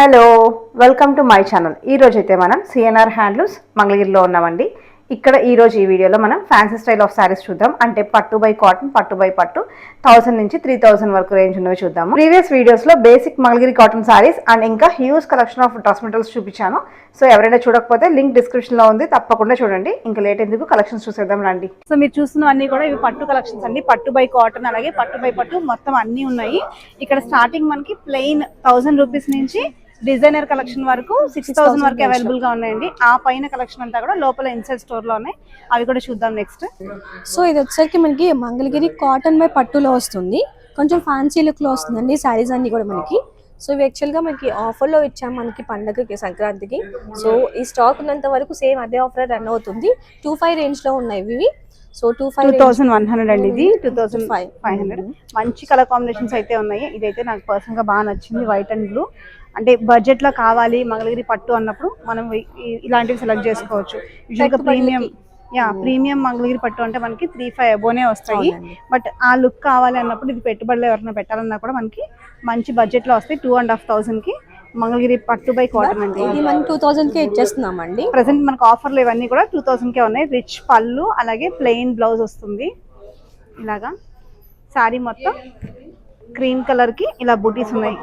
Hello, welcome to my channel. ఈరోజు అయితే మనం సిఎన్ఆర్ హ్యాండ్లూమ్స్ మంగళగిరిలో ఉన్నామండి. ఇక్కడ ఈరోజు ఈ వీడియోలో మనం ఫ్యాన్సీ స్టైల్ ఆఫ్ శారీస్ చూద్దాం. అంటే పట్టు బై కాటన్, పట్టు బై పట్టు 1000 నుంచి 3000 వరకు రేంజ్ ఉన్నవి చూద్దాము. ప్రీవియస్ వీడియోస్లో basic Mangalagiri cotton sarees and ఇంకా huge collection of dress materials చూపించాను. సో ఎవరైనా చూడకపోతే లింక్ డిస్క్రిప్షన్లో ఉంది, తప్పకుండా చూడండి. ఇంకా లేట్ ఎందుకు, కలెక్షన్స్ చూసేద్దాం రండి. సో మీరు చూస్తున్నవన్నీ కూడా ఇవి పట్టు కలెక్షన్స్ అండి. పట్టు బై కాటన్ అలాగే పట్టు బై పట్టు మొత్తం అన్నీ ఉన్నాయి. ఇక్కడ స్టార్టింగ్ మనకి ప్లెయిన్ 1000 రూపీస్ నుంచి డిజైనర్ కలెక్షన్ వరకు 6000 వరకు అవైలబుల్ గా ఉన్నాయండి. ఆ పైన కలెక్షన్ అంతా కూడా లోపల ఇన్సైడ్ స్టోర్ లో ఉన్నాయి. అవి కూడా చూద్దాం నెక్స్ట్. సో ఇది వచ్చేసరికి మనకి మంగళగిరి కాటన్ బై పట్టులో వస్తుంది. కొంచెం ఫ్యాన్సీ లుక్ లో వస్తుందండి సారీస్ అన్ని కూడా మనకి. సో ఇవి యాక్చువల్ గా మనకి ఆఫర్ లో ఇచ్చాం మనకి పండగకి, సంక్రాంతికి. సో ఈ స్టాక్ ఉన్నంత వరకు సేమ్ అదే ఆఫర్ రన్ అవుతుంది. 25 రేంజ్ లో ఉన్నాయి ఇవి. సో 2100 అండి, ఇది 2500. మంచి కలర్ కాంబినేషన్స్ అయితే ఉన్నాయి. ఇదైతే నాకు పర్సనల్ గా బాగా నచ్చింది, వైట్ అండ్ బ్లూ. అంటే బడ్జెట్ లో కావాలి మంగళగిరి పట్టు అన్నప్పుడు మనం ఇలాంటివి సెలెక్ట్ చేసుకోవచ్చు. యూజువల్గా ప్రీమియం మంగళగిరి పట్టు అంటే మనకి 3-5 అబోనే వస్తాయి. బట్ ఆ లుక్ కావాలి అన్నప్పుడు ఇది పెట్టుబడిలో ఎవరైనా పెట్టాలన్నా కూడా మనకి మంచి బడ్జెట్ లో వస్తాయి. 2500 కి మంగళగిరి పట్టు బై కాటన్ అండి. ఇది మనం 2000 కే ఇచ్చేస్తున్నామండి. ప్రెసెంట్ మనకు ఆఫర్లు ఇవన్నీ కూడా 2000 కే ఉన్నాయి. రిచ్ పళ్ళు అలాగే ప్లెయిన్ బ్లౌజ్ వస్తుంది. ఇలాగా సారీ మొత్తం క్రీమ్ కలర్ కి ఇలా బూటీస్ ఉన్నాయి.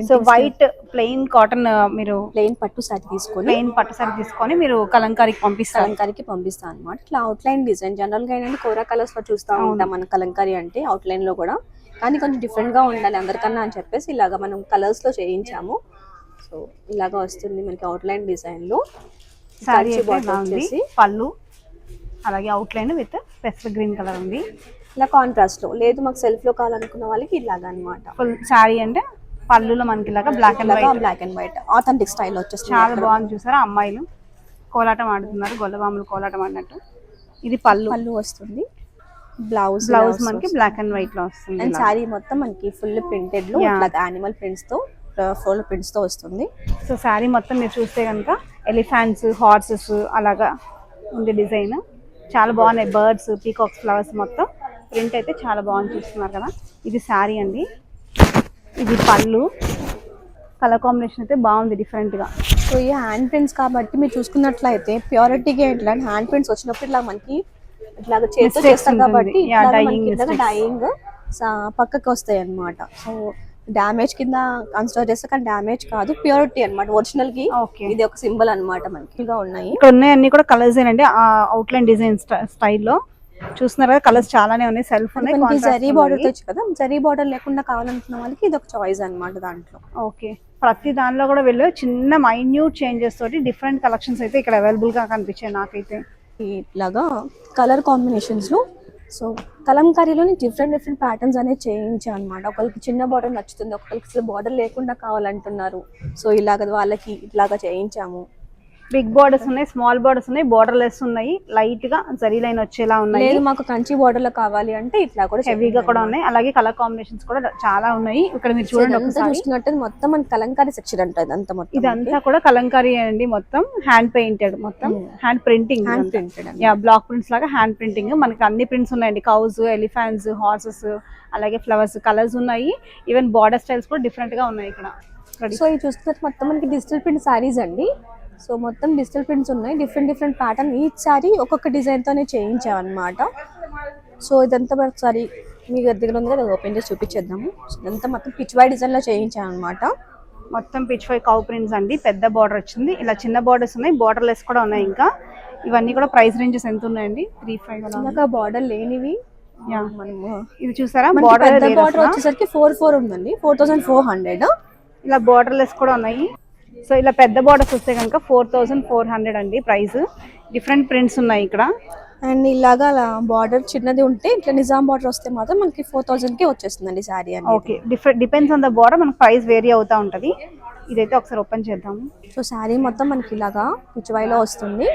సో వైట్ ప్లెయిన్ కాటన్, మీరు ప్లెయిన్ పట్టు సారీ తీసుకొని మీరు కలంకారీకి పంపిస్తాను అనమాట. ఇట్లా అవుట్ లైన్ డిజైన్ జనరల్ గా ఏంటంటే కోరా కలర్స్ లో చూస్తూ ఉంటాం మన కలంకారీ అంటే అవుట్ లైన్ లో కూడా, కానీ కొంచెం డిఫరెంట్ గా ఉండాలి అందరికన్నా అని చెప్పేసి ఇలాగా మనం కలర్స్ లో చేయించాము. సో ఇలాగా వస్తుంది మనకి అవుట్ లైన్ డిజైన్ లో. సారీ వచ్చేసి పళ్ళు అలాగే outline with pastel green colour ఉంది. ఇలా కాంట్రాస్ట్ లో లేదు, మాకు సెల్ఫ్ లో కావాలనుకున్న వాళ్ళకి ఇలాగా అనమాట. ఫుల్ సారీ అంటే పళ్ళులో మనకి ఇలాగా black and white authentic style వచ్చేస్తుంది. చాలా బాగుంది. చూసారా, అమ్మాయిలు కోలాటం ఆడుతున్నారు, గొల్లబాములు కోలాటం ఆడినట్టు. ఇది పళ్ళు వస్తుంది. బ్లౌజ్ మనకి బ్లాక్ అండ్ వైట్ లో వస్తుంది. అండ్ సారీ మొత్తం మనకి ఫుల్ ప్రింటెడ్ లో యానిమల్ ప్రింట్స్ తో, ఫుల్ ప్రింట్స్ తో వస్తుంది. సో సారీ మొత్తం మీరు చూస్తే కనుక ఎలిఫెంట్స్, హార్సెస్ అలాగా ఉంది డిజైన్. చాలా బాగున్నాయి. బర్డ్స్, పీకాక్స్, ఫ్లవర్స్ మొత్తం ప్రింట్ అయితే చాలా బాగుంది. చూస్తున్నారు కదా, ఇది శారీ అండి. ఇది పళ్ళు. కలర్ కాంబినేషన్ అయితే బాగుంది, డిఫరెంట్ గా. సో ఈ హ్యాండ్ ప్రింట్స్ కాబట్టి మీరు చూసుకున్నట్లయితే ప్యూరిటీగా ఇట్లా హ్యాండ్ ప్రింట్స్ వచ్చినప్పుడు ఇట్లా మనకి ఇట్లా చేతితో చేస్తాం కాబట్టి డైయింగ్ పక్కకి వస్తాయి అన్నమాట. సో డ్యామేజ్ కింద కన్సిడర్ చేస్తే కానీ డ్యామేజ్ కాదు, ప్యూరిటీ అన్నమాట. ఒరిజినల్ కి ఇది ఒక సింబల్ అన్నమాట. మనకి ఉన్నాయి. ఇక్కడ ఉన్నాయి అన్ని కూడా కలర్స్ అండి, అవుట్ లైన్ డిజైన్ స్టైల్లో. చూస్తున్నారు కదా, కలర్స్ చాలానే ఉన్నాయి. సెల్ఫ్ ఉన్నాయి. జరీ బార్డర్ తెచ్చు కదా, జరీ బార్డర్ లేకుండా కావాలనుకున్న వాళ్ళకి ఇది ఒక చాయిస్ అన్నమాట దాంట్లో. ఓకే, ప్రతి దానిలో కూడా వెళ్ళి చిన్న మైన్యూట్ చేంజెస్ తోటి డిఫరెంట్ కలెక్షన్స్ అయితే ఇక్కడ అవైలబుల్ గా కనిపించాయి నాకైతే. ఇట్లాగా కలర్ కాంబినేషన్స్ లో. సో కలంకారీలోని డిఫరెంట్ ప్యాటర్న్స్ అనేది చేయించాం అనమాట. ఒకరికి చిన్న బార్డర్ నచ్చుతుంది, ఒకరికి బార్డర్ లేకుండా కావాలంటున్నారు. సో ఇలాగ వాళ్ళకి ఇట్లాగా చేయించాము. బిగ్ బార్డర్స్ ఉన్నాయి, స్మాల్ బార్డర్స్ ఉన్నాయి, బార్డర్ లెస్ ఉన్నాయి, లైట్ గా జరీ లైన్ వచ్చేలా ఉన్నాయి. లేదు మాకు కంచి బార్డర్ లో కావాలి అంటే ఇట్లా కూడా హెవీగా కూడా ఉన్నాయి. అలాగే కలర్ కాంబినేషన్స్ కూడా చాలా ఉన్నాయి. ఇక్కడ మీరు చూడండి ఒకసారి. చూస్తున్నట్టు మొత్తం మన కలంకారీ సెక్షన్ అంటే ఇదంతా కూడా కలంకారీ అండి. మొత్తం హ్యాండ్ పెయింటెడ్, మొత్తం హ్యాండ్ ప్రింటింగ్, బ్లాక్ ప్రింట్స్ లాగా హ్యాండ్ ప్రింటింగ్. మనకి అన్ని ప్రింట్స్ ఉన్నాయండి. కౌస్, ఎలిఫెంట్స్, హార్సెస్ అలాగే ఫ్లవర్స్ కలర్స్ ఉన్నాయి. ఈవెన్ బార్డర్ స్టైల్స్ కూడా డిఫరెంట్ గా ఉన్నాయి ఇక్కడ. సో ఇది చూస్తున్నట్టు మొత్తం మనకి డిజిటల్ ప్రింట్ సారీస్ అండి. సో మొత్తం డిజిటల్ ప్రింట్స్ ఉన్నాయి. Different pattern. ఈచ్ సారీ ఒక్కొక్క డిజైన్ తోనే చేయించాం అనమాట. సో ఇదంతా మనకు సారీ మీ దగ్గర ఉంది కదా, ఓపెన్ చేసి చూపించేద్దాము. ఇదంతా మొత్తం పిచ్ వై డిజైన్ లో చేయించాం అనమాట. మొత్తం పిచ్ వై కౌ ప్రింట్స్ అండి. పెద్ద బార్డర్ వచ్చింది. ఇలా చిన్న బార్డర్స్ ఉన్నాయి, బార్డర్ లెస్ కూడా ఉన్నాయి. ఇంకా ఇవన్నీ కూడా ప్రైస్ రేంజెస్ ఎంత ఉన్నాయండి? 3-5 బార్డర్ లేనివి. ఇది చూసారా, బార్డర్ వచ్చేసరికి 4 ఉందండి, 4400. ఇలా బార్డర్ లెస్ కూడా ఉన్నాయి. సో ఇలా పెద్ద బార్డర్స్ వస్తే కనుక 4400 అండి ప్రైస్. డిఫరెంట్ ప్రింట్స్ ఉన్నాయి ఇక్కడ. అండ్ ఇలాగా బార్డర్ చిన్నది ఉంటే ఇట్లా నిజాం బార్డర్ వస్తే మాత్రం మనకి 4000 కి వచ్చేస్తుందండి సారీ అని. Okay, depends on the border మనకి ప్రైస్ వేరీ అవుతా ఉంటది. ఇదైతే ఒకసారి ఓపెన్ చేద్దాము. సో సారీ మొత్తం మనకి ఇలాగా పిచ్చివాయిలో వస్తుంది.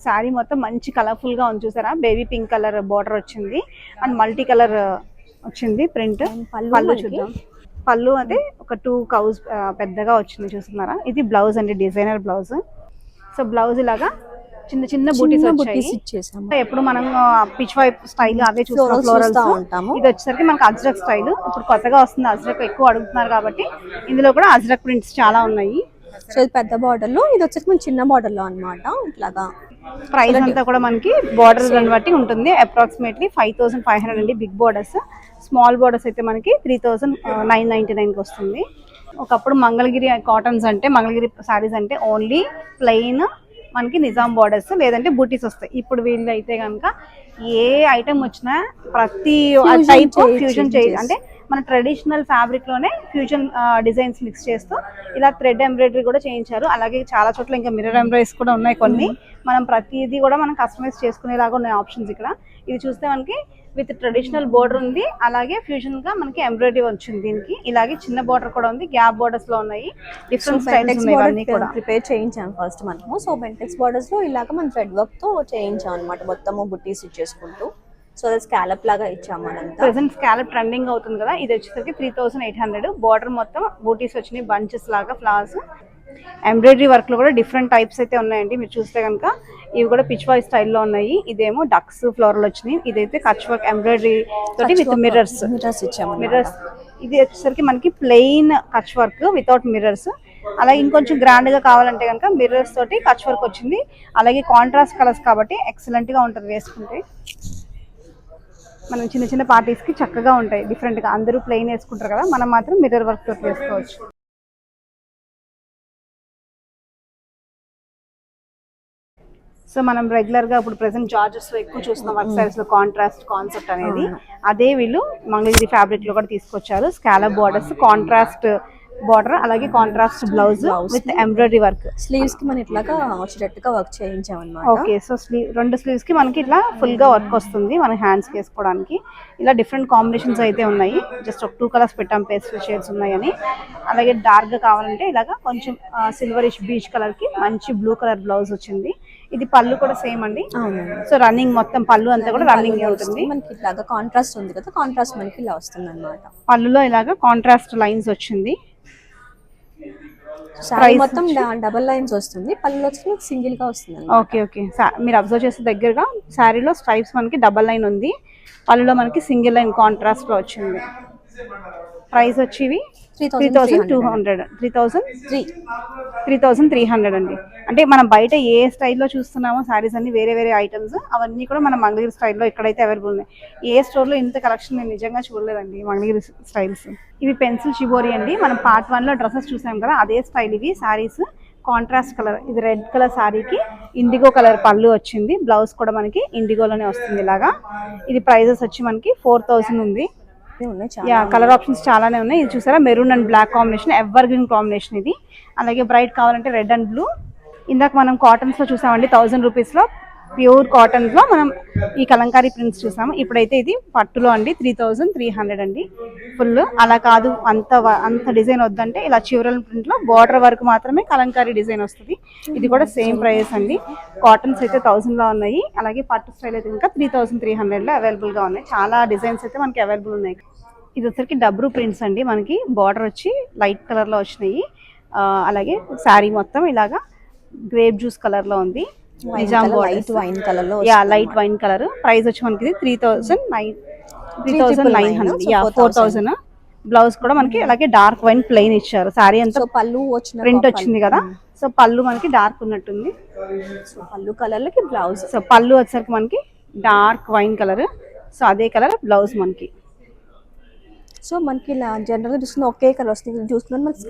సారీ మొత్తం మంచి కలర్ఫుల్ గా ఉంది. చూసారా, బేబీ పింక్ కలర్ బార్డర్ వచ్చింది అండ్ మల్టీ కలర్ వచ్చింది ప్రింట్. పళ్ళు చూద్దాం. పళ్ళు అంటే ఒక 2 కౌస్ పెద్దగా వచ్చింది. చూస్తున్నారా, ఇది బ్లౌజ్ అండి, డిజైనర్ బ్లౌజ్. సో బ్లౌజ్ ఇలాగా చిన్న చిన్న బూటీస్ వచ్చాయి. ఇచ్చేసాము. ఎప్పుడు మనం పిచ్ వైప్ స్టైల్ అవే చూస్తాం, ఫ్లోరల్స్ ఉంటాము. ఇది వచ్చేసరికి మనకి అజ్రక్ స్టైల్, ఇప్పుడు కొత్తగా వస్తుంది అజ్రక్, ఎక్కువ అడుగుతున్నారు కాబట్టి ఇందులో కూడా అజ్రక్ ప్రింట్స్ చాలా ఉన్నాయి. సో ఇది పెద్ద బార్డర్ లో, ఇది వచ్చేసి మన చిన్న బార్డర్ లో అన్నమాట. ఇట్లాగా ప్రైస్ అంతా కూడా మనకి బార్డర్ దాన్ని బట్టి ఉంటుంది. అప్రాక్సిమేట్లీ 5500 అండి బిగ్ బార్డర్స్. స్మాల్ బార్డర్స్ అయితే మనకి 3999కి వస్తుంది. ఒకప్పుడు మంగళగిరి కాటన్స్ అంటే, మంగళగిరి సారీస్ అంటే ఓన్లీ ప్లెయిన్ మనకి నిజాం బార్డర్స్ లేదంటే బూటీస్ వస్తాయి. ఇప్పుడు వీళ్ళు అయితే కనుక ఏ ఐటమ్ వచ్చినా ప్రతి టైప్ ఫ్యూజన్ అంటే మన ట్రెడిషనల్ ఫ్యాబ్రిక్ లోనే ఫ్యూజన్ డిజైన్స్ మిక్స్ చేస్తూ ఇలా థ్రెడ్ ఎంబ్రాయిడరీ కూడా చేయించారు. అలాగే చాలా చోట్ల ఇంకా మిర్రర్ ఎంబ్రాయిడరీస్ కూడా ఉన్నాయి కొన్ని. మనం ప్రతిదీ కూడా మనం కస్టమైజ్ చేసుకునేలాగా ఉన్నాయి ఆప్షన్స్ ఇక్కడ. ఇది చూస్తే మనకి విత్ ట్రెడిషనల్ బోర్డర్ ఉంది, అలాగే ఫ్యూజన్ గా మనకి ఎంబ్రాయిడరీ వచ్చింది. దీనికి ఇలాగే చిన్న బోర్డర్ కూడా ఉంది, గ్యాప్ బోర్డర్స్ లో ఉన్నాయి, డిఫరెంట్ స్టైల్స్ ఉన్నాయి. ఇవన్నీ కూడా ప్రిపేర్ చేయించాం ఫస్ట్ మనము. సో బెంటెక్స్ బోర్డర్స్ లో ఇలాగ మనం థ్రెడ్ వర్క్ తో చేయించాం అన్నమాట, మొత్తము బుట్టీస్ ఇచ్చేసుకుంటూ. సో అది స్కాలప్ లాగా ఇచ్చాము మనం. ప్రెసెంట్ స్కాలప్ ట్రెండింగ్ అవుతుంది కదా, ఇది వచ్చేసరికి 3800. బోర్డర్ మొత్తం బూటీస్ వచ్చినాయి, బంచెస్ లాగా ఫ్లవర్స్. ఎంబ్రాయిడరీ వర్క్ లో కూడా డిఫరెంట్ టైప్స్ అయితే ఉన్నాయండి. మీరు చూస్తే కనుక ఇవి కూడా పిచ్ వాయ్ స్టైల్లో ఉన్నాయి. ఇదేమో డక్స్ ఫ్లోరల్ వచ్చినాయి, ఇదైతే కచ్ వర్క్ ఎంబ్రాయిడరీ తోటి విత్ మిర్రర్స్ ఇచ్చాము. మిర్రర్స్ ఇది వచ్చేసరికి మనకి plain Kutch work without mirrors. అలాగే ఇంకొంచెం గ్రాండ్ గా కావాలంటే కనుక మిర్రర్స్ తోటి కచ్ వర్క్ వచ్చింది. అలాగే కాంట్రాస్ట్ కలర్స్ కాబట్టి ఎక్సలెంట్ గా ఉంటుంది వేసుకుంటే. మనం చిన్న చిన్న పార్టీస్ కి చక్కగా ఉంటాయి డిఫరెంట్ గా. అందరూ ప్లెయిన్ వేసుకుంటారు కదా, మనం మాత్రం మిర్రర్ వర్క్ తోటి వేసుకోవచ్చు. సో మనం రెగ్యులర్ గా ఇప్పుడు ప్రెసెంట్ జార్జెస్ లో ఎక్కువ చూస్తున్నాం వర్క్ స్టైల్స్ లో కాంట్రాస్ట్ కాన్సెప్ట్ అనేది. అదే వీళ్ళు మంగళగిరి ఫ్యాబ్రిక్ లో కూడా తీసుకొచ్చారు. స్కాలప్ బార్డర్స్, కాంట్రాస్ట్ బార్డర్, అలాగే contrast blouse with embroidery work. Sleeves కి మనం ఇట్లాగా వచ్చేటట్టుగా వర్క్ చేయించాం అన్నమాట. ఓకే, సో రెండు స్లీవ్స్ కి మనకి ఇట్లా ఫుల్ గా వర్క్ వస్తుంది మన హ్యాండ్స్ కి వేసుకోవడానికి. ఇలా డిఫరెంట్ కాంబినేషన్స్ అయితే ఉన్నాయి. జస్ట్ ఒక 2 కలర్స్ పెట్టాం, పేస్టల్ షేడ్స్ ఉన్నాయని. అలాగే డార్క్ గా కావాలంటే ఇలాగా కొంచెం సిల్వరిష్ బీచ్ కలర్ కి మంచి బ్లూ కలర్ బ్లౌజ్ వచ్చింది. ఇది పళ్ళు కూడా సేమ్ అండి. సో రన్నింగ్ మొత్తం పళ్ళు అంతా కూడా రన్నింగ్ ఉంటుంది. మనకి ఇలాగా కాంట్రాస్ట్ ఉంది కదా, కాంట్రాస్ట్ మనకి ఇలా వస్తుంది అన్నమాట. పళ్ళులో ఇలాగా కాంట్రాస్ట్ లైన్స్ వచ్చింది. మొత్తం డబల్ లైన్స్ వస్తుంది, పళ్ళు వచ్చి సింగిల్ గా వస్తుంది. ఓకే ఓకే, మీరు అబ్జర్వ్ చేసే దగ్గరగా శారీలో స్ట్రైప్స్ మనకి డబల్ లైన్ ఉంది, పళ్ళులో మనకి సింగిల్ లైన్ కాంట్రాస్ట్ లో వచ్చింది. ప్రైస్ వచ్చి 3200, 3300 అండి. అంటే మనం బయట ఏ స్టైల్లో చూస్తున్నామో శారీస్ అన్ని వేరే వేరే ఐటమ్స్, అవన్నీ కూడా మన మంగళగిరి స్టైల్లో ఇక్కడైతే అవైలబుల్ ఉన్నాయి. ఏ స్టోర్లో ఇంత కలెక్షన్ నేను నిజంగా చూడలేదండి మంగళగిరి స్టైల్స్. ఇవి పెన్సిల్ షిబోరి అండి. మనం పార్ట్ 1 లో డ్రెస్సెస్ చూసాం కదా, అదే స్టైల్ ఇవి శారీస్. కాంట్రాస్ట్ కలర్, ఇది రెడ్ కలర్ శారీకి ఇండిగో కలర్ పళ్ళు వచ్చింది. బ్లౌజ్ కూడా మనకి ఇండిగోలోనే వస్తుంది ఇలాగా. ఇది ప్రైజెస్ వచ్చి మనకి 4000 ఉంది. కలర్ ఆప్షన్స్ చాలానే ఉన్నాయి. ఇది చూసారా, maroon and black combination, evergreen combination ఇది. అలాగే బ్రైట్ కావాలంటే రెడ్ అండ్ బ్లూ. ఇందాక మనం కాటన్స్ లో చూసామండి 1000 రూపీస్ లో, ప్యూర్ కాటన్ లో మనం ఈ కలంకారీ ప్రింట్స్ చూసాము. ఇప్పుడైతే ఇది పట్టులో అండి 3300 అండి ఫుల్. అలా కాదు అంత డిజైన్ వద్దంటే ఇలా చివరల్ ప్రింట్ లో బార్డర్ వరకు మాత్రమే కలంకారీ డిజైన్ వస్తుంది. ఇది కూడా సేమ్ ప్రైస్ అండి. కాటన్స్ అయితే 1000 లో ఉన్నాయి, అలాగే పట్టు స్టైల్ అయితే ఇంకా 3300 లో అవైలబుల్ గా ఉన్నాయి. చాలా డిజైన్స్ అయితే మనకి అవైలబుల్ ఉన్నాయి. ఇది వచ్చరికి డబ్రూ ప్రింట్స్ అండి. మనకి బార్డర్ వచ్చి లైట్ కలర్ లో వచ్చినాయి. అలాగే శారీ మొత్తం ఇలాగా గ్రేప్ జ్యూస్ కలర్ లో ఉంది. నిజాం లైట్ వైన్ కలర్ లో, లైట్ వైన్ కలర్. ప్రైస్ వచ్చి మనకి 3900, 4000. బ్లౌజ్ కూడా మనకి అలాగే డార్క్ వైన్ ప్లెయిన్ ఇచ్చారు. సారీ అంతా పళ్ళు వచ్చిన ప్రింట్ వచ్చింది కదా, సో పళ్ళు మనకి డార్క్ ఉన్నట్టుంది. సో పళ్ళు కలర్ లకి బ్లౌజ్. సో పళ్ళు వచ్చేసరికి మనకి డార్క్ వైన్ కలర్, సో అదే కలర్ బ్లౌజ్ మనకి. సో మనకి ఇలా జనరల్ గా చూసుకున్న ఒకే కలర్ వస్తుంది. చూసుకున్నాను మనకి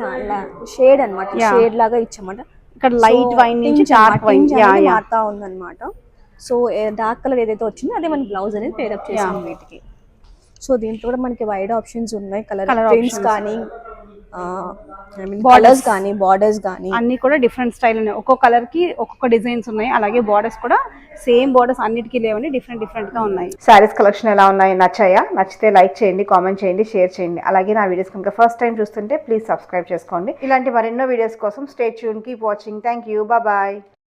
షేడ్ అనమాట, షేడ్ లాగా ఇచ్చామాట. ఇక్కడ లైట్ వైన్ నుంచి డార్క్ వైన్ మారుతా ఉందన్నమాట. సో డార్క్ కలర్ ఏదైతే వచ్చిందో అదే మన బ్లౌజ్ అనేది పేరప్ చేసాం వీటికి. సో దీంట్లో కూడా మనకి వైడ్ ఆప్షన్స్ ఉన్నాయి. కలర్ ప్రింట్స్ కానీ బార్డర్స్ కానీ బార్డర్స్ కానీ అన్ని కూడా డిఫరెంట్ స్టైల్ ఉన్నాయి. ఒక్కొక్క కలర్ కి ఒక్కొక్క డిజైన్స్ ఉన్నాయి. అలాగే బార్డర్స్ కూడా సేమ్ బార్డర్స్ అన్నిటికీ లేవని డిఫరెంట్ గా ఉన్నాయి. సారీస్ కలెక్షన్ ఎలా ఉన్నాయి, నచ్చాయా? నచ్చితే లైక్ చేయండి, కామెంట్ చేయండి, షేర్ చేయండి. అలాగే నా వీడియోస్ కనుక ఫస్ట్ టైం చూస్తుంటే ప్లీజ్ సబ్స్క్రైబ్ చేసుకోండి. ఇలాంటి మరెన్నో వీడియోస్ కోసం stay tune, keep watching. Thank you, bye.